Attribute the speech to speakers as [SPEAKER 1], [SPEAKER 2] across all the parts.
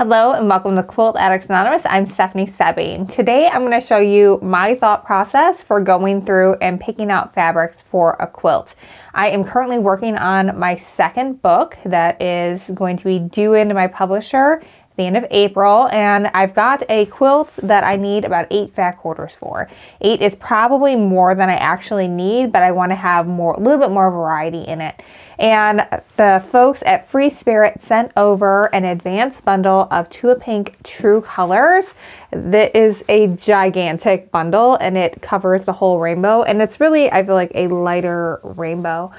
[SPEAKER 1] Hello and welcome to Quilt Addicts Anonymous. I'm Stephanie Soebbing. Today I'm going to show you my thought process for going through and picking out fabrics for a quilt. I am currently working on my second book that is going to be due into my publisher at the end of April, and I've got a quilt that I need about 8 fat quarters for. 8 is probably more than I actually need, but I want to have a little bit more variety in it. And the folks at Free Spirit sent over an advanced bundle of Tula Pink True Colors. That is a gigantic bundle and it covers the whole rainbow, and it's really, I feel like, a lighter rainbow.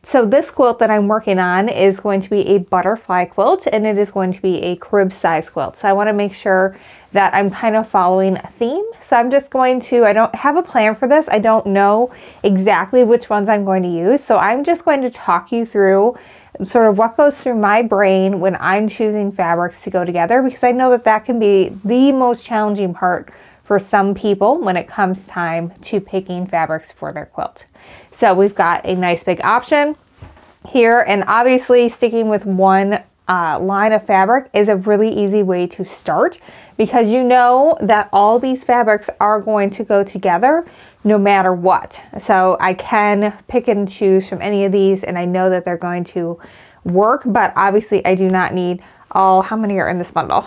[SPEAKER 1] So this quilt that I'm working on is going to be a butterfly quilt, and it is going to be a crib size quilt. So I want to make sure that I'm kind of following a theme. So I'm just going to, I don't have a plan for this. I don't know exactly which ones I'm going to use. So I'm just going to talk you through sort of what goes through my brain when I'm choosing fabrics to go together, because I know that that can be the most challenging part for some people when it comes time to picking fabrics for their quilt. So we've got a nice big option here, and obviously sticking with one line of fabric is a really easy way to start, because you know that all these fabrics are going to go together no matter what. So I can pick and choose from any of these, and I know that they're going to work, but obviously I do not need all, how many are in this bundle?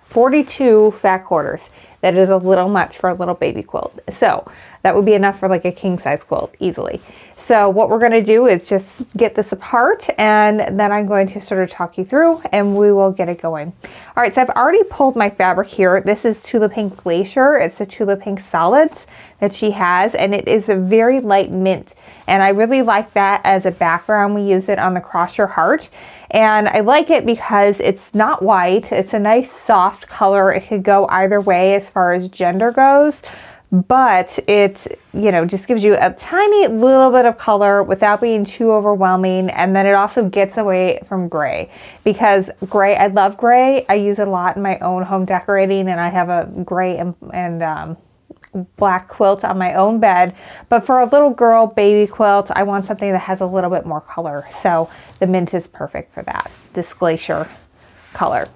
[SPEAKER 1] 42 fat quarters. That is a little much for a little baby quilt. So that would be enough for like a king size quilt easily. So what we're going to do is just get this apart, and then I'm going to sort of talk you through and we will get it going. All right, so I've already pulled my fabric here. This is Tula Pink Glacier. It's the Tula Pink Solids that she has, and it is a very light mint. And I really like that as a background. We use it on the Cross Your Heart. And I like it because it's not white. It's a nice soft color. It could go either way as far as gender goes, but it, you know, just gives you a tiny little bit of color without being too overwhelming. And then it also gets away from gray, because gray, I love gray. I use it a lot in my own home decorating, and I have a gray and black quilt on my own bed. But for a little girl baby quilt, I want something that has a little bit more color. So the mint is perfect for that, this glacier color.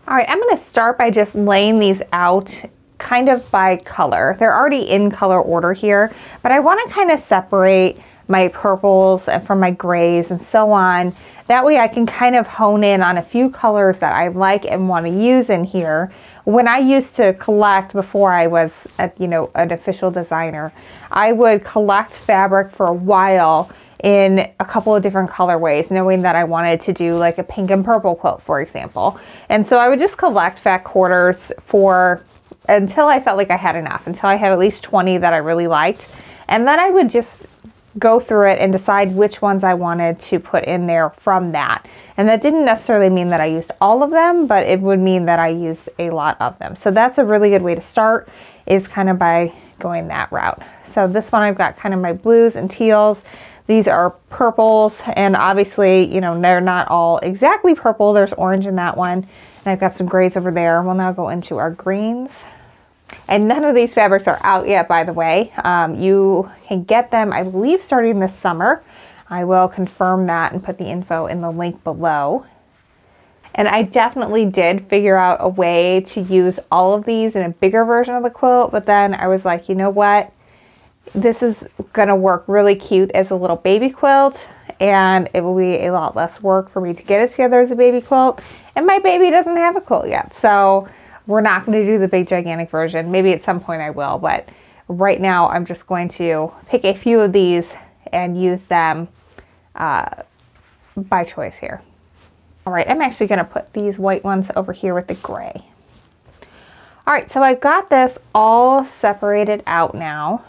[SPEAKER 1] All right, I'm going to start by just laying these out kind of by color. They're already in color order here, but I want to kind of separate my purples from my grays and so on. That way I can kind of hone in on a few colors that I like and want to use in here. When I used to collect, before I was an official designer, I would collect fabric for a while in a couple of different colorways, knowing that I wanted to do like a pink and purple quilt, for example. And so I would just collect fat quarters until I felt like I had enough, until I had at least 20 that I really liked. And then I would just go through it and decide which ones I wanted to put in there from that. And that didn't necessarily mean that I used all of them, but it would mean that I used a lot of them. So that's a really good way to start, is kind of by going that route. So this one I've got kind of my blues and teals. These are purples, and obviously, you know, they're not all exactly purple. There's orange in that one. And I've got some grays over there. We'll now go into our greens. And none of these fabrics are out yet, by the way. You can get them, I believe, starting this summer. I will confirm that and put the info in the link below. And I definitely did figure out a way to use all of these in a bigger version of the quilt, but then I was like, you know what? This is gonna work really cute as a little baby quilt, and it will be a lot less work for me to get it together as a baby quilt. And my baby doesn't have a quilt yet, so we're not going to do the big gigantic version. Maybe at some point I will, but right now I'm just going to pick a few of these and use them by choice here. All right, I'm actually going to put these white ones over here with the gray. All right, so I've got this all separated out now,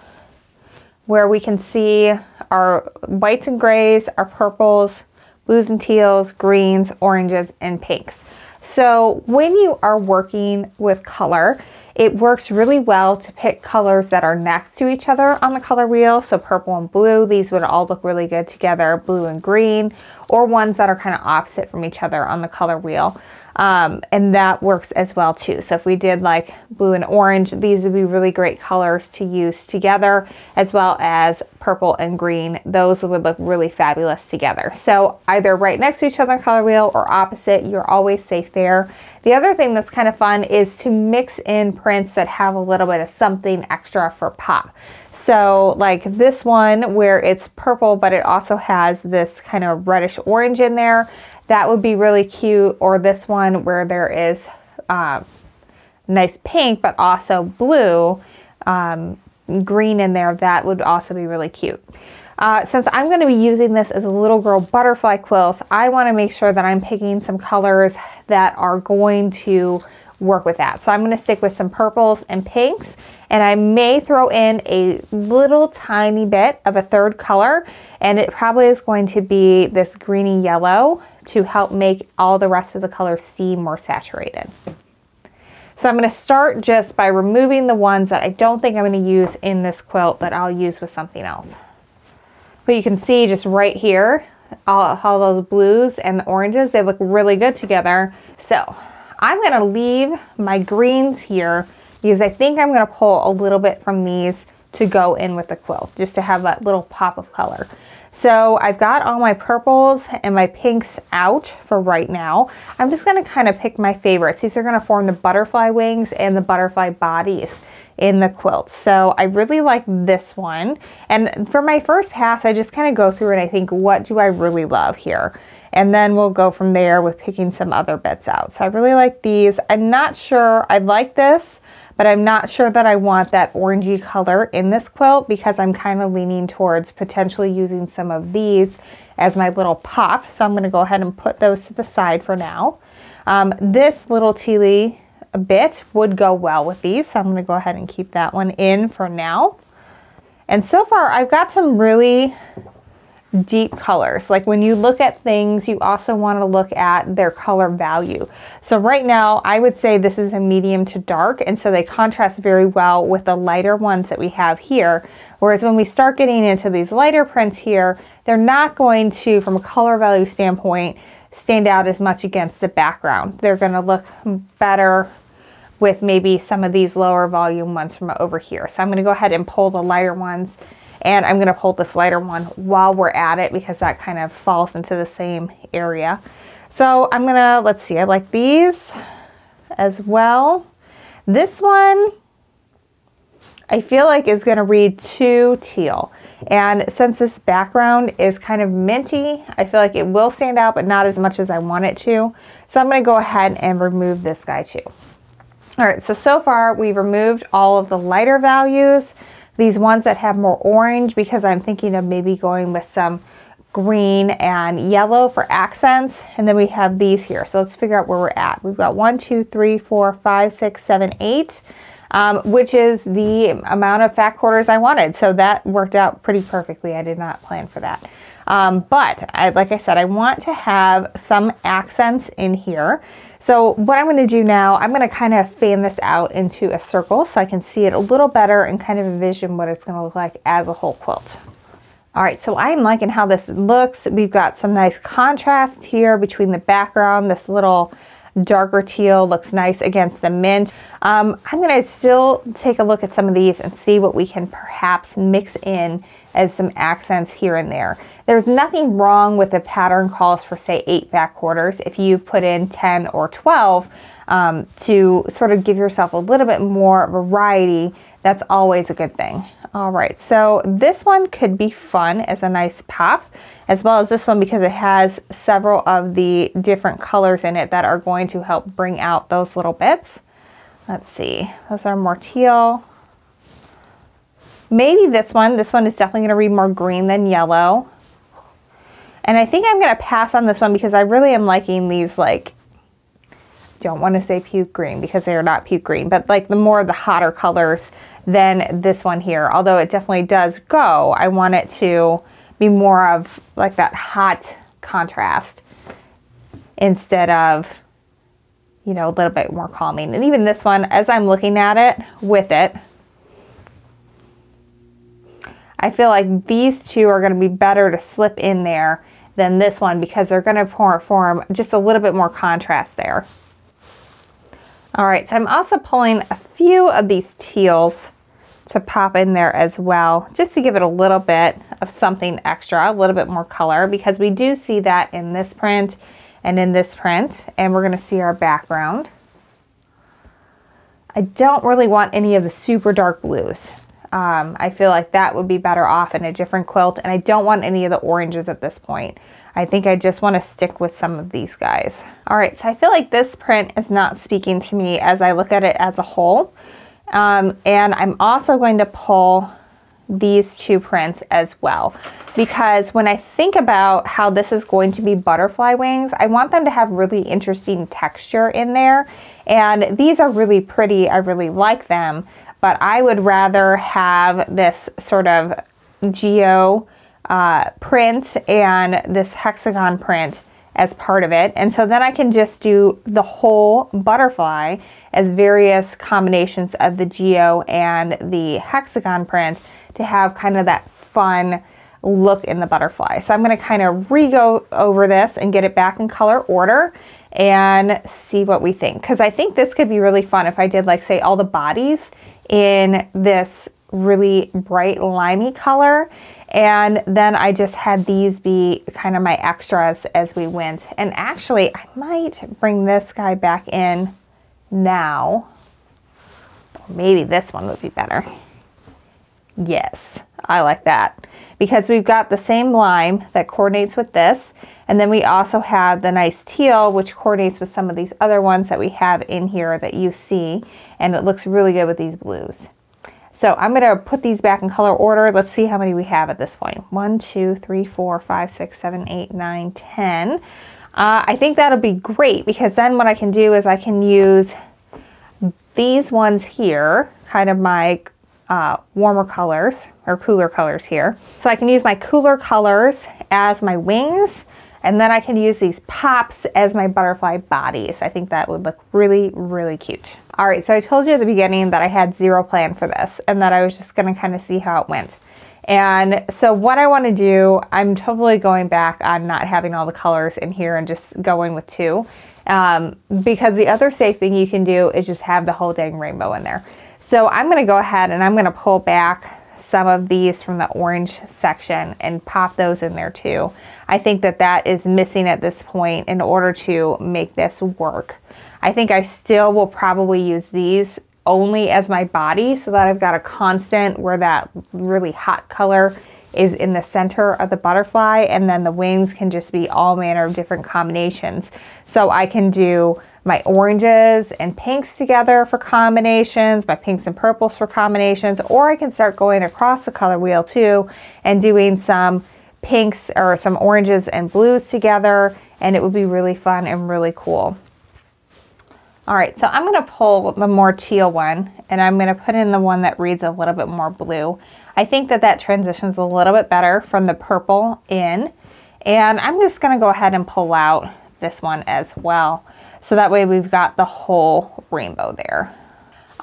[SPEAKER 1] where we can see our whites and grays, our purples, blues and teals, greens, oranges, and pinks. So when you are working with color, it works really well to pick colors that are next to each other on the color wheel. So purple and blue, these would all look really good together, blue and green, or ones that are kind of opposite from each other on the color wheel. And that works as well too. So if we did like blue and orange, these would be really great colors to use together, as well as purple and green. Those would look really fabulous together. So either right next to each other color wheel or opposite, you're always safe there. The other thing that's kind of fun is to mix in prints that have a little bit of something extra for pop. So like this one where it's purple, but it also has this kind of reddish orange in there. That would be really cute. Or this one where there is nice pink, but also blue, green in there. That would also be really cute. Since I'm going to be using this as a little girl butterfly quilt, I want to make sure that I'm picking some colors that are going to work with that. So I'm going to stick with some purples and pinks, and I may throw in a little tiny bit of a third color, and it probably is going to be this greeny yellow to help make all the rest of the colors seem more saturated. So I'm going to start just by removing the ones that I don't think I'm going to use in this quilt, but I'll use with something else. But you can see just right here, all those blues and the oranges, they look really good together. So I'm going to leave my greens here because I think I'm going to pull a little bit from these to go in with the quilt, just to have that little pop of color. So I've got all my purples and my pinks out for right now. I'm just going to kind of pick my favorites. These are going to form the butterfly wings and the butterfly bodies in the quilt. So I really like this one. And for my first pass, I just kind of go through and I think, what do I really love here? And then we'll go from there with picking some other bits out. So I really like these. I'm not sure I like this, but I'm not sure that I want that orangey color in this quilt because I'm kind of leaning towards potentially using some of these as my little pop. So I'm going to go ahead and put those to the side for now. This little tealy bit would go well with these, so I'm going to go ahead and keep that one in for now. And so far I've got some really deep colors. Like when you look at things, you also want to look at their color value. So right now I would say this is a medium to dark, and so they contrast very well with the lighter ones that we have here. Whereas when we start getting into these lighter prints here, they're not going to, from a color value standpoint, stand out as much against the background. They're going to look better with maybe some of these lower volume ones from over here. So I'm going to go ahead and pull the lighter ones, and I'm going to pull this lighter one while we're at it because that kind of falls into the same area. So I'm going to, let's see, I like these as well. This one I feel like is going to read too teal. And since this background is kind of minty, I feel like it will stand out, but not as much as I want it to. So I'm going to go ahead and remove this guy too. All right, so far we've removed all of the lighter values. These ones that have more orange, because I'm thinking of maybe going with some green and yellow for accents. And then we have these here. So let's figure out where we're at. We've got 1, 2, 3, 4, 5, 6, 7, 8, which is the amount of fat quarters I wanted. So that worked out pretty perfectly. I did not plan for that. But like I said, I want to have some accents in here. So what I'm going to do now, I'm going to kind of fan this out into a circle so I can see it a little better and kind of envision what it's going to look like as a whole quilt. All right, so I'm liking how this looks. We've got some nice contrast here between the background. This little darker teal looks nice against the mint. I'm going to still take a look at some of these and see what we can perhaps mix in as some accents here and there. There's nothing wrong with the pattern calls for, say, 8 back quarters. If you put in 10 or 12 to sort of give yourself a little bit more variety, that's always a good thing. All right, so this one could be fun as a nice pop, as well as this one because it has several of the different colors in it that are going to help bring out those little bits. Let's see, those are more teal. Maybe this one is definitely going to read more green than yellow. And I think I'm going to pass on this one because I really am liking these, like, don't want to say puke green because they're not puke green, but like the more of the hotter colors than this one here. Although it definitely does go, I want it to be more of like that hot contrast instead of, you know, a little bit more calming. And even this one, as I'm looking at it with it, I feel like these two are going to be better to slip in there than this one because they're going to form just a little bit more contrast there. All right, so I'm also pulling a few of these teals to pop in there as well, just to give it a little bit of something extra, a little bit more color, because we do see that in this print and in this print, and we're gonna see our background. I don't really want any of the super dark blues. I feel like that would be better off in a different quilt, and I don't want any of the oranges at this point. I think I just want to stick with some of these guys. All right, so I feel like this print is not speaking to me as I look at it as a whole. And I'm also going to pull these two prints as well, because when I think about how this is going to be butterfly wings, I want them to have really interesting texture in there. And these are really pretty. I really like them, but I would rather have this sort of geo print and this hexagon print as part of it. And so then I can just do the whole butterfly as various combinations of the geo and the hexagon print to have kind of that fun look in the butterfly. So I'm going to kind of re-go over this and get it back in color order and see what we think. Because I think this could be really fun if I did, like, say, all the bodies in this really bright limey color, and then I just had these be kind of my extras as we went. And actually, I might bring this guy back in now. Maybe this one would be better. Yes, I like that, because we've got the same lime that coordinates with this, and then we also have the nice teal, which coordinates with some of these other ones that we have in here that you see, and it looks really good with these blues. So I'm going to put these back in color order. Let's see how many we have at this point. 1, 2, 3, 4, 5, 6, 7, 8, 9, 10. I think that'll be great, because then what I can do is I can use these ones here, kind of my warmer colors or cooler colors here. So I can use my cooler colors as my wings, and then I can use these pops as my butterfly bodies. I think that would look really, really cute. All right, so I told you at the beginning that I had zero plan for this and that I was just gonna kind of see how it went. And so what I want to do, I'm totally going back on not having all the colors in here and just going with two. Because the other safe thing you can do is just have the whole dang rainbow in there. So I'm going to go ahead and I'm going to pull back some of these from the orange section and pop those in there too. I think that that is missing at this point in order to make this work. I think I still will probably use these only as my body so that I've got a constant where that really hot color is in the center of the butterfly, and then the wings can just be all manner of different combinations. So I can do my oranges and pinks together for combinations, my pinks and purples for combinations, or I can start going across the color wheel too and doing some pinks or some oranges and blues together, and it would be really fun and really cool. All right, so I'm gonna pull the more teal one, and I'm gonna put in the one that reads a little bit more blue. I think that that transitions a little bit better from the purple in, and I'm just gonna go ahead and pull out this one as well. So that way we've got the whole rainbow there.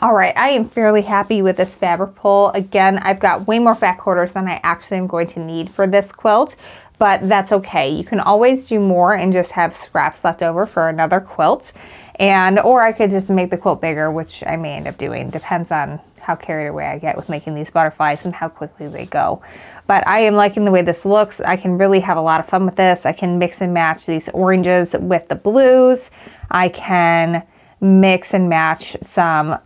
[SPEAKER 1] All right, I am fairly happy with this fabric pull. Again, I've got way more fat quarters than I actually am going to need for this quilt, but that's okay. You can always do more and just have scraps left over for another quilt. Or I could just make the quilt bigger, which I may end up doing. Depends on how carried away I get with making these butterflies and how quickly they go. But I am liking the way this looks. I can really have a lot of fun with this. I can mix and match these oranges with the blues. I can mix and match some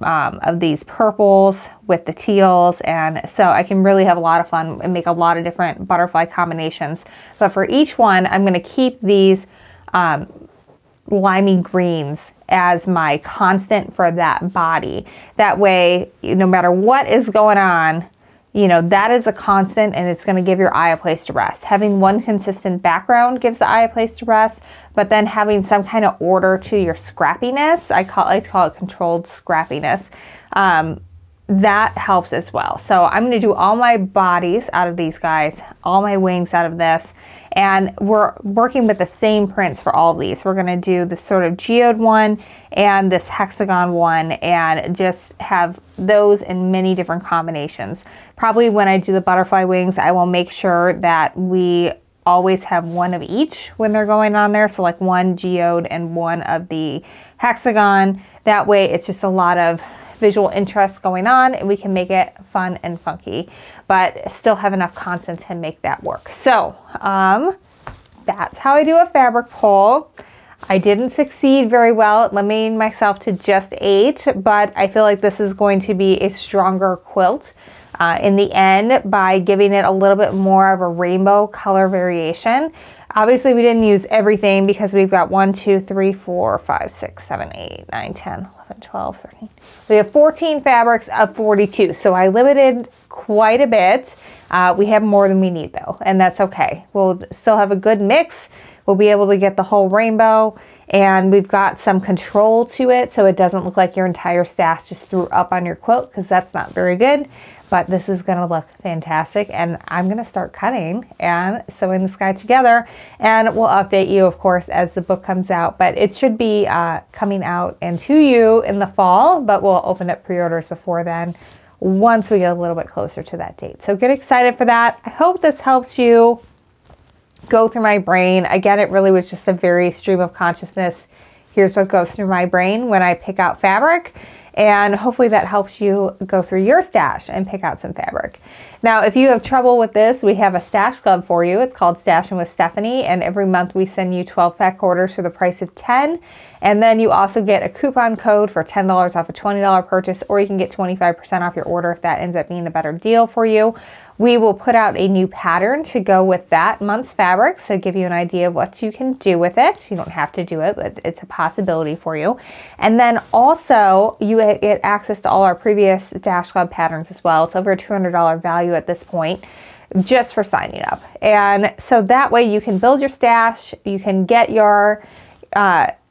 [SPEAKER 1] of these purples with the teals, and so I can really have a lot of fun and make a lot of different butterfly combinations. But for each one, I'm going to keep these limey greens as my constant for that body. That way, no matter what is going on, you know, that is a constant, and it's going to give your eye a place to rest. Having one consistent background gives the eye a place to rest, but then having some kind of order to your scrappiness, I like to call it controlled scrappiness, that helps as well. So I'm going to do all my bodies out of these guys, all my wings out of this, and we're working with the same prints for all of these. We're going to do this sort of geode one and this hexagon one, and just have those in many different combinations. Probably when I do the butterfly wings, I will make sure that we always have one of each when they're going on there. So like one geode and one of the hexagon. That way it's just a lot of visual interest going on, and we can make it fun and funky, but still have enough content to make that work. So that's how I do a fabric pull. I didn't succeed very well at limiting myself to just 8, but I feel like this is going to be a stronger quilt in the end by giving it a little bit more of a rainbow color variation. Obviously, we didn't use everything because we've got 1, 2, 3, 4, 5, 6, 7, 8, 9, 10, 11, 12, 13. We have 14 fabrics of 42, so I limited quite a bit. We have more than we need though, and that's okay. We'll still have a good mix. We'll be able to get the whole rainbow, and we've got some control to it so it doesn't look like your entire stash just threw up on your quilt, because that's not very good. But this is going to look fantastic, and I'm going to start cutting and sewing this guy together, and we'll update you, of course, as the book comes out. But it should be coming out and to you in the fall, but we'll open up pre-orders before then once we get a little bit closer to that date. So get excited for that. I hope this helps you go through my brain. Again, it really was just a very stream of consciousness. Here's what goes through my brain when I pick out fabric. And hopefully that helps you go through your stash and pick out some fabric. Now, if you have trouble with this, we have a stash club for you. It's called Stashing with Stephanie, and every month we send you 12-pack orders for the price of 10. And then you also get a coupon code for $10 off a $20 purchase, or you can get 25% off your order if that ends up being a better deal for you. We will put out a new pattern to go with that month's fabric, so give you an idea of what you can do with it. You don't have to do it, but it's a possibility for you. And then also you get access to all our previous Stash Club patterns as well. It's over a $200 value at this point just for signing up. And so that way you can build your stash, you can get your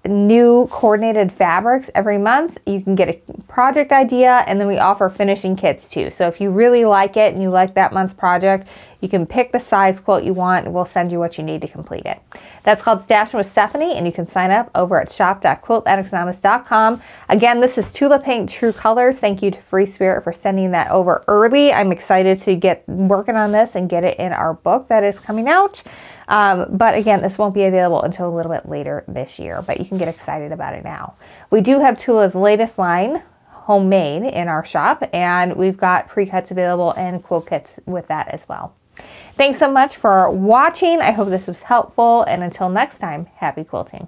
[SPEAKER 1] new coordinated fabrics every month. You can get a project idea, and then we offer finishing kits too. So if you really like it and you like that month's project, you can pick the size quilt you want, and we'll send you what you need to complete it. That's called Stashing with Stephanie, and you can sign up over at shop.quiltaddictsanonymous.com. Again, this is Tula Pink True Colors. Thank you to Free Spirit for sending that over early. I'm excited to get working on this and get it in our book that is coming out. But again, this won't be available until a little bit later this year, but you can get excited about it now. We do have Tula's latest line, Homemade, in our shop, and we've got pre-cuts available and quilt kits with that as well. Thanks so much for watching. I hope this was helpful, and until next time, happy quilting.